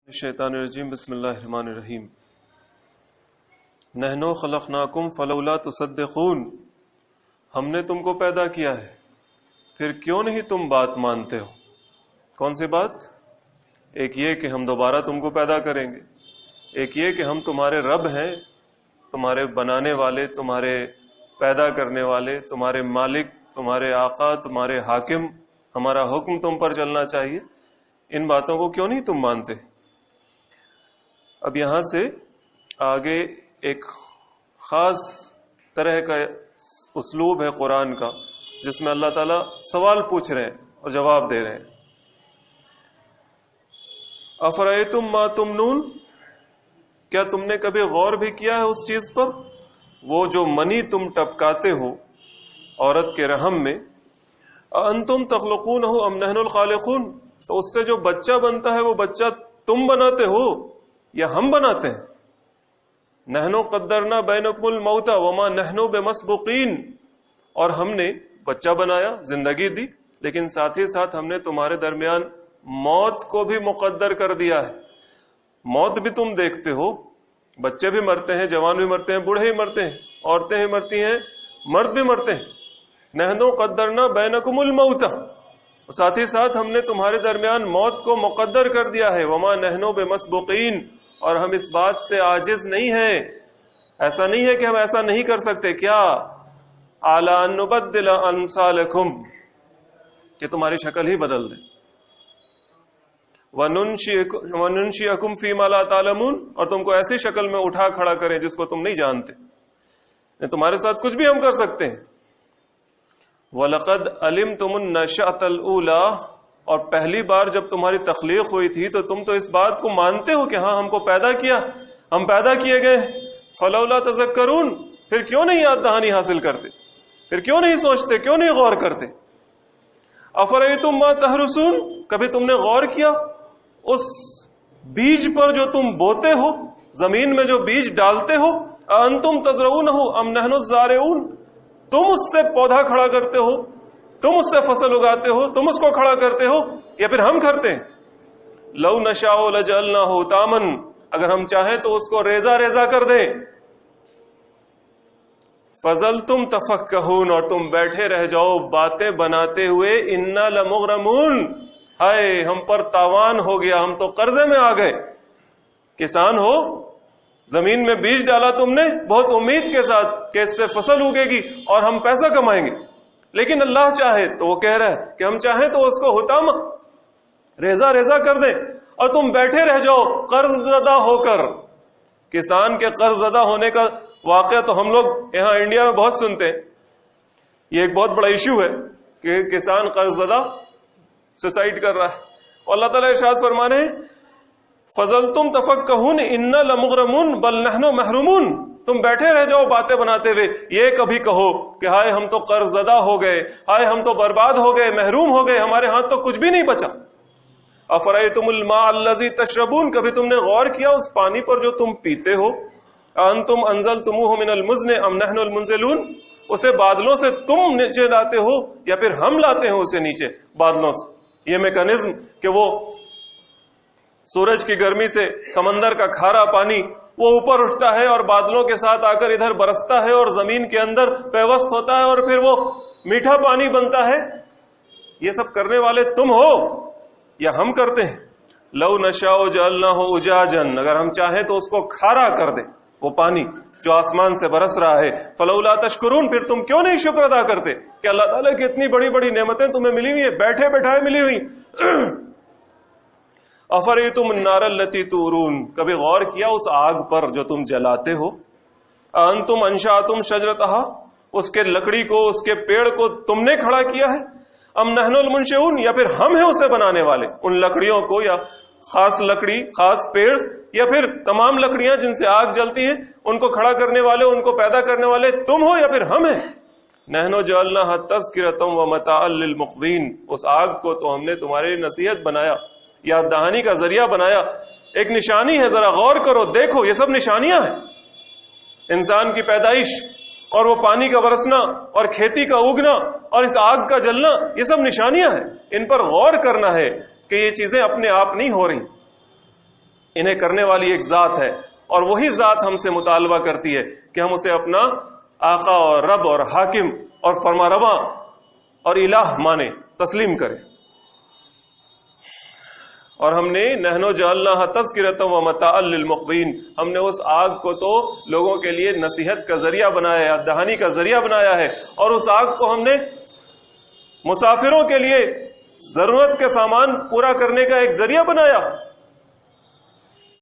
الشیطان الرجیم بسم اللہ الرحمن الرحیم نحنو خلقناکم فلولا تصدقون، ہم نے تم کو پیدا کیا ہے پھر کیوں نہیں تم بات مانتے ہو؟ کون سی بات؟ ایک یہ کہ ہم دوبارہ تم کو پیدا کریں گے، ایک یہ کہ ہم تمہارے رب ہیں، تمہارے بنانے والے، تمہارے پیدا کرنے والے، تمہارے مالک، تمہارے آقا، تمہارے حاکم، ہمارا حکم تم پر چلنا چاہیے۔ ان باتوں کو کیوں نہیں تم مانتے؟ اب یہاں سے آگے ایک خاص طرح کا اسلوب ہے قرآن کا، جس میں اللہ تعالیٰ سوال پوچھ رہے ہیں اور جواب دے رہے ہیں۔ افرأیتم ما تمنون، کیا تم نے کبھی غور بھی کیا ہے اس چیز پر، وہ جو منی تم ٹپکاتے ہو عورت کے رحم میں، انتم تخلقونہ ام نحن الخالقون، تو اس سے جو بچہ بنتا ہے وہ بچہ تم بناتے ہو یا ہم بناتے ہیں؟ نحنو قدرنا بینکم الموت وما نحنو بمسبوقین، اور ہم نے بچہ بنایا، زندگی دی، لیکن ساتھ ہی ساتھ ہم نے تمہارے درمیان موت کو بھی مقدر کر دیا ہے۔ موت بھی تم دیکھتے ہو، بچے بھی مرتے ہیں، جوان بھی مرتے ہیں، بوڑھے ہی مرتے ہیں، عورتیں ہی مرتی ہیں، مرد بھی مرتے ہیں۔ نحنو قدرنا بینکم الموت، ساتھ ہی ساتھ ہم نے تمہارے درمیان موت کو مقدر کر دیا ہے۔ وما نحنو بمسبوقین، اور ہم اس بات سے عاجز نہیں ہیں، ایسا نہیں ہے کہ ہم ایسا نہیں کر سکتے۔ کیا؟ اعلی ان نبدل امثالکم، کہ تمہاری شکل ہی بدل دیں۔ وننشئکم فیما لا تعلمون، اور تم کو ایسی شکل میں اٹھا کھڑا کریں جس کو تم نہیں جانتے۔ تمہارے ساتھ کچھ بھی ہم کر سکتے ہیں۔ وَلَقَدْ عَلِمْتُمُ النَّشْأَةَ الْأُولَىٰ، اور پہلی بار جب تمہاری تخلیق ہوئی تھی تو تم تو اس بات کو مانتے ہو کہ ہاں ہم کو پیدا کیا، ہم پیدا کیے گئے۔ فَلَوْلَا تَذَكَّرُونَ، پھر کیوں نہیں یاد دہانی حاصل کرتے، پھر کیوں نہیں سوچتے، کیوں نہیں غور کرتے؟ أَفَرَأَيْتُم مَّا تَحْرُثُونَ، کبھی تم نے غور کیا اس بیج پر جو تم بوتے ہو، زمین میں جو بیج ڈالتے ہو؟ أَأَنتُمْ تَزْرَعُونَهُ أَمْ نَحْنُ الزَّارِعُونَ، تم اس سے پودا کھڑا کرتے ہو، تم اس سے فصل اگاتے ہو، تم اس کو کھڑا کرتے ہو، یا پھر ہم کرتے ہیں؟ لو نشاء لجعلناہ تاما، اگر ہم چاہیں تو اس کو ریزہ ریزہ کر دیں۔ فظلتم تفکہون، اور تم بیٹھے رہ جاؤ باتیں بناتے ہوئے۔ انا لمغرمون، ہائے ہم پر تاوان ہو گیا، ہم تو قرضے میں آ گئے۔ کسان ہو، زمین میں بیج ڈالا تم نے بہت امید کے ساتھ کہ اس سے فصل اگے گی اور ہم پیسہ کمائیں گے، لیکن اللہ چاہے تو وہ کہہ رہا ہے کہ ہم چاہیں تو اس کو حطام ریزہ ریزہ کر دیں، اور تم بیٹھے رہ جاؤ قرض زدہ ہو کر۔ کسان کے قرض زدہ ہونے کا واقعہ تو ہم لوگ یہاں انڈیا میں بہت سنتے ہیں، یہ ایک بہت بڑا ایشو ہے کہ کسان قرض زدہ سوسائڈ کر رہا ہے۔ اور اللہ تعالیٰ ارشاد فرما رہے ہیں فَظَلْتُمْ تَفَكَّهُونَ إِنَّا لَمُغْرَمُونَ بَلْ نَحْنُ مَحْرُومُونَ، تم بیٹھے رہ جاؤ باتیں بناتے ہوئے، یہ کبھی کہو کہ ہائے ہم تو قرض زدہ ہو گئے، ہائے ہم تو برباد ہو گئے، محروم ہو گئے، ہمارے ہاتھ تو کچھ بھی نہیں بچا۔ أَفَرَأَيْتُمُ الْمَاءَ الَّذِي تَشْرَبُونَ، کبھی تم نے غور کیا اس پانی پر جو تم پیتے ہو؟ أَأَنتُمْ أَنزَلْتُمُوهُ مِنَ الْمُزْنِ أَمْ نَحْنُ الْمُنزِلُونَ، اسے بادلوں سے تم نیچے لاتے ہو یا پھر ہم لاتے ہیں اسے نیچے بادلوں سے؟ یہ میکانزم کہ وہ سورج کی گرمی سے سمندر کا کھارا پانی وہ اوپر اٹھتا ہے اور بادلوں کے ساتھ آ کر ادھر برستا ہے اور زمین کے اندر پیوست ہوتا ہے اور پھر وہ میٹھا پانی بنتا ہے، یہ سب کرنے والے تم ہو یا ہم کرتے ہیں؟ لو نشاء جعلناہ اجاجا، اگر ہم چاہیں تو اس کو کھارا کر دیں، وہ پانی جو آسمان سے برس رہا ہے۔ فلولا تشکرون، پھر تم کیوں نہیں شکر ادا کرتے کہ اللہ تعالیٰ کی اتنی بڑی بڑی نعمتیں تمہیں ملی ہوئی ہیں، بیٹھے بیٹھائے ملی ہوئی۔ افرأیتم النار التی تورون، کبھی غور کیا اس آگ پر جو تم جلاتے ہو؟ انتم انشأتم شجرتہا، اس کے لکڑی کو، اس کے پیڑ کو تم نے کھڑا کیا ہے؟ ام نحن المنشئون، یا پھر ہم ہیں اسے بنانے والے، ان لکڑیوں کو، یا خاص لکڑی، خاص پیڑ، یا پھر تمام لکڑیاں جن سے آگ جلتی ہیں ان کو کھڑا کرنے والے، ان کو پیدا کرنے والے تم ہو یا پھر ہم ہیں؟ نحن جعلناها تذکرۃ ومتاعا للمقوین، اس آگ کو تو ہم نے تمہاری نصیحت بنایا، یاد دہانی کا ذریعہ بنایا، ایک نشانی ہے، ذرا غور کرو، دیکھو یہ سب نشانیاں ہیں، انسان کی پیدائش اور وہ پانی کا برسنا اور کھیتی کا اگنا اور اس آگ کا جلنا، یہ سب نشانیاں ہیں، ان پر غور کرنا ہے کہ یہ چیزیں اپنے آپ نہیں ہو رہی۔ انہیں کرنے والی ایک ذات ہے، اور وہی ذات ہم سے مطالبہ کرتی ہے کہ ہم اسے اپنا آقا اور رب اور حاکم اور فرمانرواں اور الہ مانے، تسلیم کریں۔ اور ہم نے نحنو جعلناها تذکرۃ ومتاعا للمقوین، ہم نے اس آگ کو تو لوگوں کے لیے نصیحت کا ذریعہ بنایا ہے، یاد دہانی کا ذریعہ بنایا ہے، اور اس آگ کو ہم نے مسافروں کے لیے ضرورت کے سامان پورا کرنے کا ایک ذریعہ بنایا۔